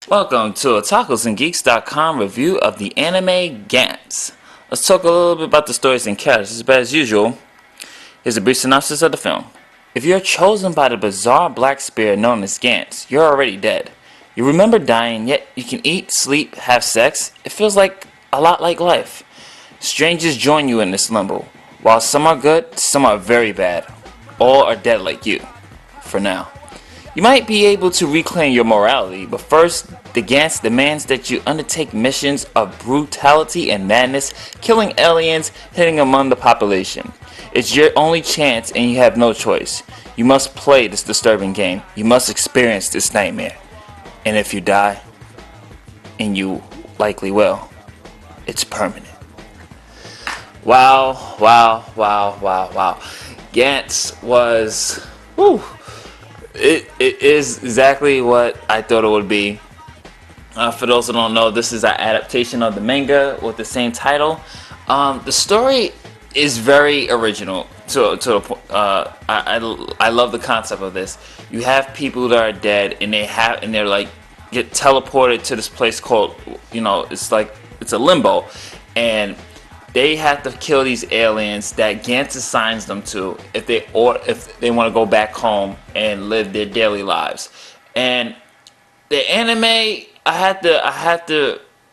Welcome to a TacosandGeeks.com review of the anime Gantz. Let's talk a little bit about the stories and characters, but as usual, here's a brief synopsis of the film. If you're chosen by the bizarre black spirit known as Gantz, you're already dead. You remember dying, yet you can eat, sleep, have sex. It feels like a lot like life. Strangers join you in this limbo. While some are good, some are very bad. All are dead like you. For now. You might be able to reclaim your morality, but first, the Gantz demands that you undertake missions of brutality and madness, killing aliens, hitting among the population. It's your only chance and you have no choice. You must play this disturbing game. You must experience this nightmare. And if you die, and you likely will, it's permanent. Wow. Gantz was... whew. It is exactly what I thought it would be. For those who don't know, this is an adaptation of the manga with the same title. The story is very original. I love the concept of this. You have people that are dead, and they're like get teleported to this place called, it's a limbo, and they have to kill these aliens that Gantz assigns them to if they want to go back home and live their daily lives. And the anime,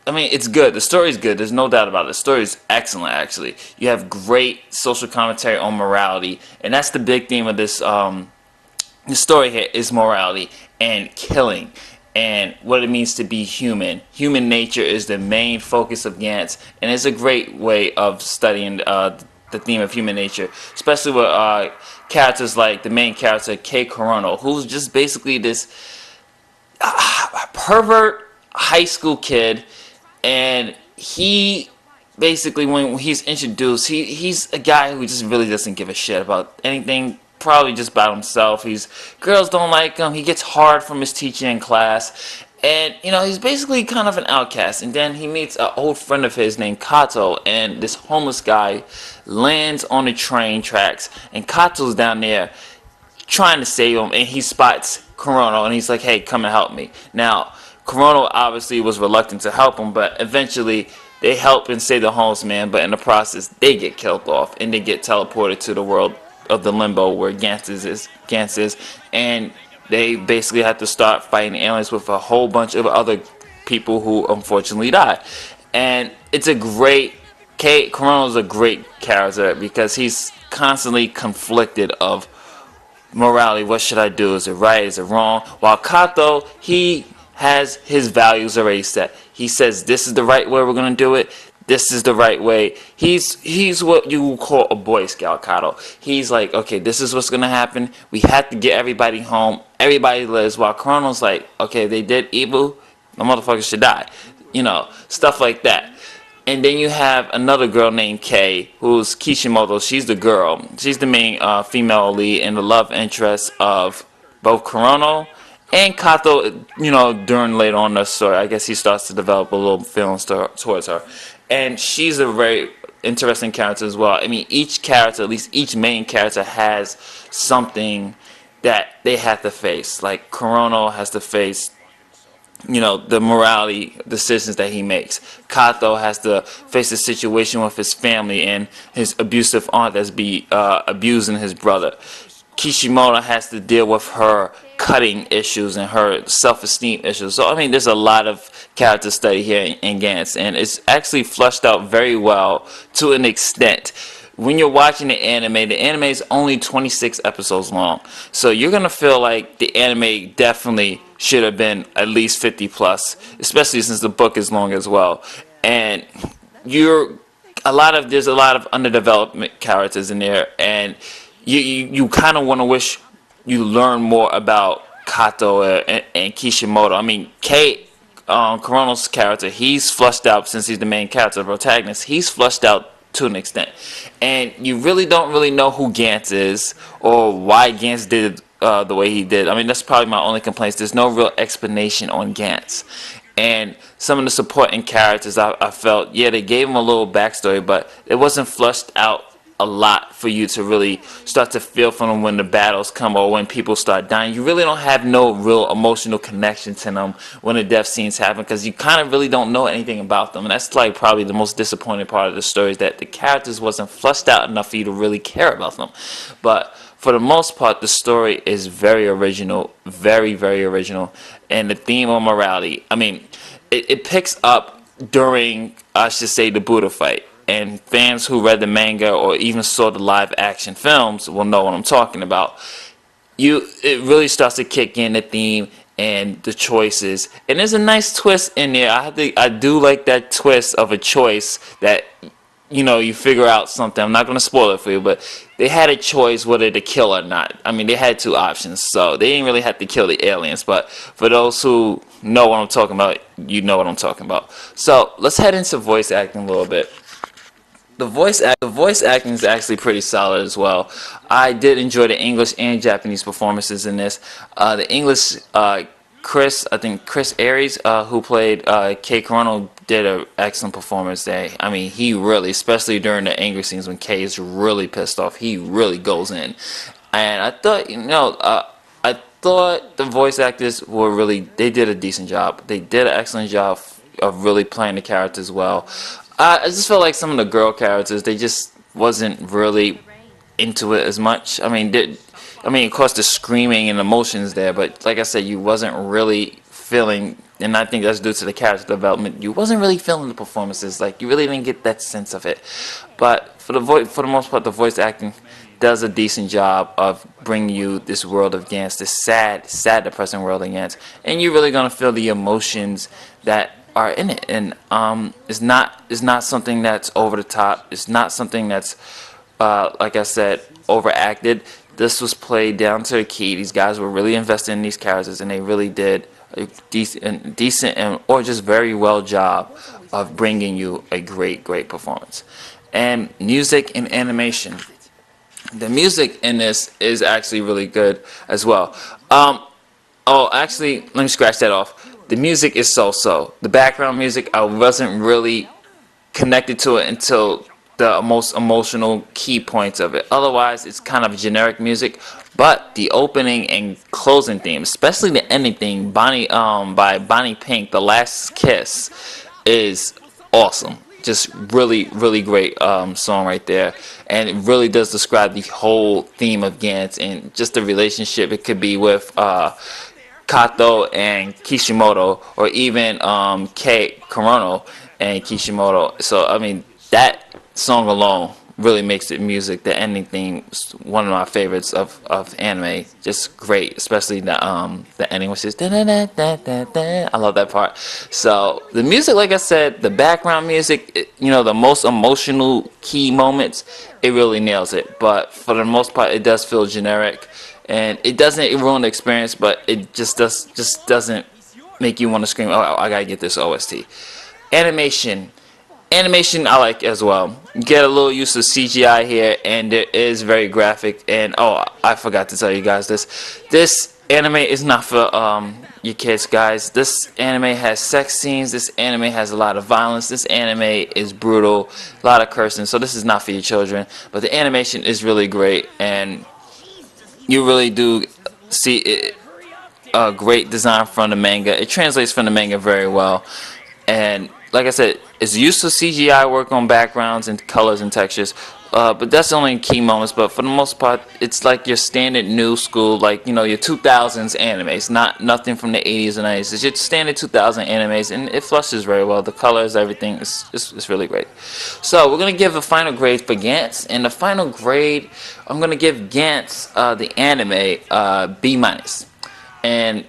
it's good. The story's good. There's no doubt about it. The story's excellent, actually. You have great social commentary on morality, and that's the big theme of this. The story here is morality and killing, and what it means to be human. Human nature is the main focus of Gantz, and it's a great way of studying the theme of human nature, especially with characters like the main character, Kei Korono, who's just basically this pervert high school kid, and he basically, when he's introduced, he's a guy who just really doesn't give a shit about anything. Probably just about himself. Girls don't like him. He gets hard from his teacher in class, and he's basically kind of an outcast. And then he meets an old friend of his named Kato, and this homeless guy lands on the train tracks, and Kato's down there trying to save him, and he spots Korono, and he's like, "Hey, come and help me." Now, Korono obviously was reluctant to help him, but eventually they help and save the homeless man. But in the process, they get killed off, and they get teleported to the world of the limbo where Gantz is, and they basically have to start fighting aliens with a whole bunch of other people who unfortunately die. And it's a great... Korono's a great character because he's constantly conflicted of morality. What should I do? Is it right? Is it wrong? While Kato, he has his values already set. He says, this is the right way we're going to do it. This is the right way. He's what you would call a Boy Scout, Kato. He's like, okay, this is what's gonna happen. We have to get everybody home. Everybody lives. While Korono's like, okay, they did evil. The motherfuckers should die. Stuff like that. And then you have another girl named Kei, who's Kishimoto. She's the girl. She's the main female lead and the love interest of both Korono and Kato. During later on in the story, I guess he starts to develop a little feelings towards her. And she's a very interesting character as well. I mean, each character, at least each main character, has something that they have to face. Like, Korono has to face, the morality decisions that he makes. Kato has to face the situation with his family and his abusive aunt that's abusing his brother. Kishimoto has to deal with her cutting issues and her self-esteem issues. So, there's a lot of character study here in Gantz, and it's actually fleshed out very well to an extent. When you're watching the anime is only 26 episodes long. So you're going to feel like the anime definitely should have been at least 50 plus, especially since the book is long as well. And there's a lot of underdeveloped characters in there, and you kind of want to wish you learn more about Kato and Kishimoto. Korono's character, he's flushed out since he's the main character, the protagonist. He's flushed out to an extent. And you really don't know who Gantz is or why Gantz did the way he did. That's probably my only complaints. There's no real explanation on Gantz. And some of the supporting characters, I felt, they gave him a little backstory, but it wasn't flushed out a lot for you to really start to feel from them when the battles come or when people start dying. You really don't have no real emotional connection to them when the death scenes happen, because you kind of really don't know anything about them. And that's like probably the most disappointing part of the story, is that the characters wasn't fleshed out enough for you to really care about them. But for the most part, the story is very original, very, very original. And the theme of morality, I mean, it picks up during, I should say, the Buddha fight. And fans who read the manga or even saw the live action films will know what I'm talking about. It really starts to kick in the theme and the choices, and there's a nice twist in there. I do like that twist of a choice that, you figure out something. I'm not going to spoil it for you, but they had a choice whether to kill or not. I mean, they had two options, so they didn't really have to kill the aliens. But for those who know what I'm talking about, you know what I'm talking about. So let's head into voice acting a little bit. The voice acting is actually pretty solid as well. I did enjoy the English and Japanese performances in this. The English, Chris Aries, who played Kei Coronel, did an excellent performance there. I mean, he really, especially during the angry scenes when Kei is really pissed off, he really goes in. And I thought, I thought the voice actors they did a decent job. They did an excellent job of really playing the characters well. I just felt like some of the girl characters, they just wasn't really into it as much. I mean, of course, the screaming and emotions there, but like I said, you wasn't really feeling, and I think that's due to the character development. You wasn't really feeling the performances. Like, you really didn't get that sense of it. But for the most part, the voice acting does a decent job of bringing you this world of Gantz, this sad, depressing world of Gantz, and you're really gonna feel the emotions that are in it. And it's not something that's over the top. It's not something that's like I said, overacted. This was played down to the key. These guys were really invested in these characters, and they really did a decent or just very well job of bringing you a great performance. And music and animation. The music in this is actually really good as well. Actually, let me scratch that off. The music is so-so. The background music, I wasn't really connected to it until the most emotional key points of it. Otherwise, it's kind of generic music. But the opening and closing theme, especially the ending theme, by Bonnie Pink, The Last Kiss, is awesome. Just really, really great song right there. And it really does describe the whole theme of Gantz and just the relationship it could be with Kato and Kishimoto, or even Kei Korono and Kishimoto. So I mean, that song alone really makes it music. The ending theme is one of my favorites of anime. Just great, especially the ending, which is da da da da da da. I love that part. So the music, like I said, the background music, the most emotional key moments, it really nails it. But for the most part, it does feel generic. And it doesn't ruin the experience, but it just doesn't make you want to scream, oh, I gotta get this OST. Animation I like as well. You get a little use of CGI here, and it is very graphic. And I forgot to tell you guys this anime is not for you kids, guys. This anime has sex scenes. This anime has a lot of violence. This anime is brutal, a lot of cursing. So this is not for your children. But the animation is really great, and you really do see a great design from the manga. It translates from the manga very well. And like I said, it's used to CGI work on backgrounds and colors and textures. But that's only in key moments. But for the most part, it's like your standard new school, like, your 2000s animes. Nothing from the 80s and 90s. It's your standard 2000 animes, and it flushes very well. The colors, everything, it's really great. So we're going to give a final grade for Gantz. And the final grade, I'm going to give Gantz, the anime, B-. And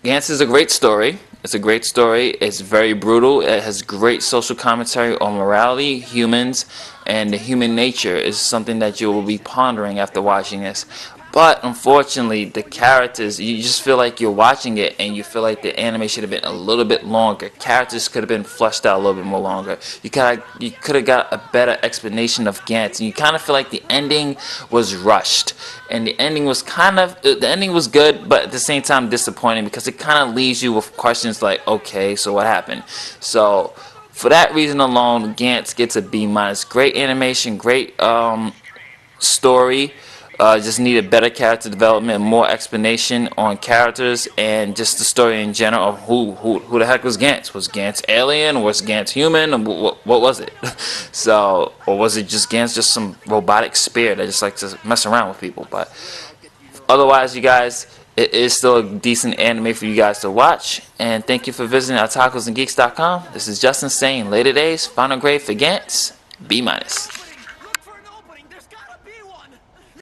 Gantz is a great story. It's a great story. It's very brutal. It has great social commentary on morality, humans, and the human nature is something that you will be pondering after watching this. But unfortunately, the characters, you just feel like you're watching it, and you feel like the anime should have been a little bit longer. Characters could have been fleshed out a little bit more longer. You could have got a better explanation of Gantz, and you kind of feel like the ending was rushed. And the ending was good, but at the same time disappointing, because it kind of leaves you with questions like, okay, so what happened? So for that reason alone, Gantz gets a B-. Great animation, great story. Just needed better character development, more explanation on characters, and just the story in general of who the heck was Gantz. Was Gantz alien? Was Gantz human? What was it? So, or was it just Gantz, just some robotic spirit that just likes to mess around with people? But otherwise, you guys, it is still a decent anime for you guys to watch. And thank you for visiting otakusandgeeks.com. This is Justin saying later days, final grade for Gantz, B-.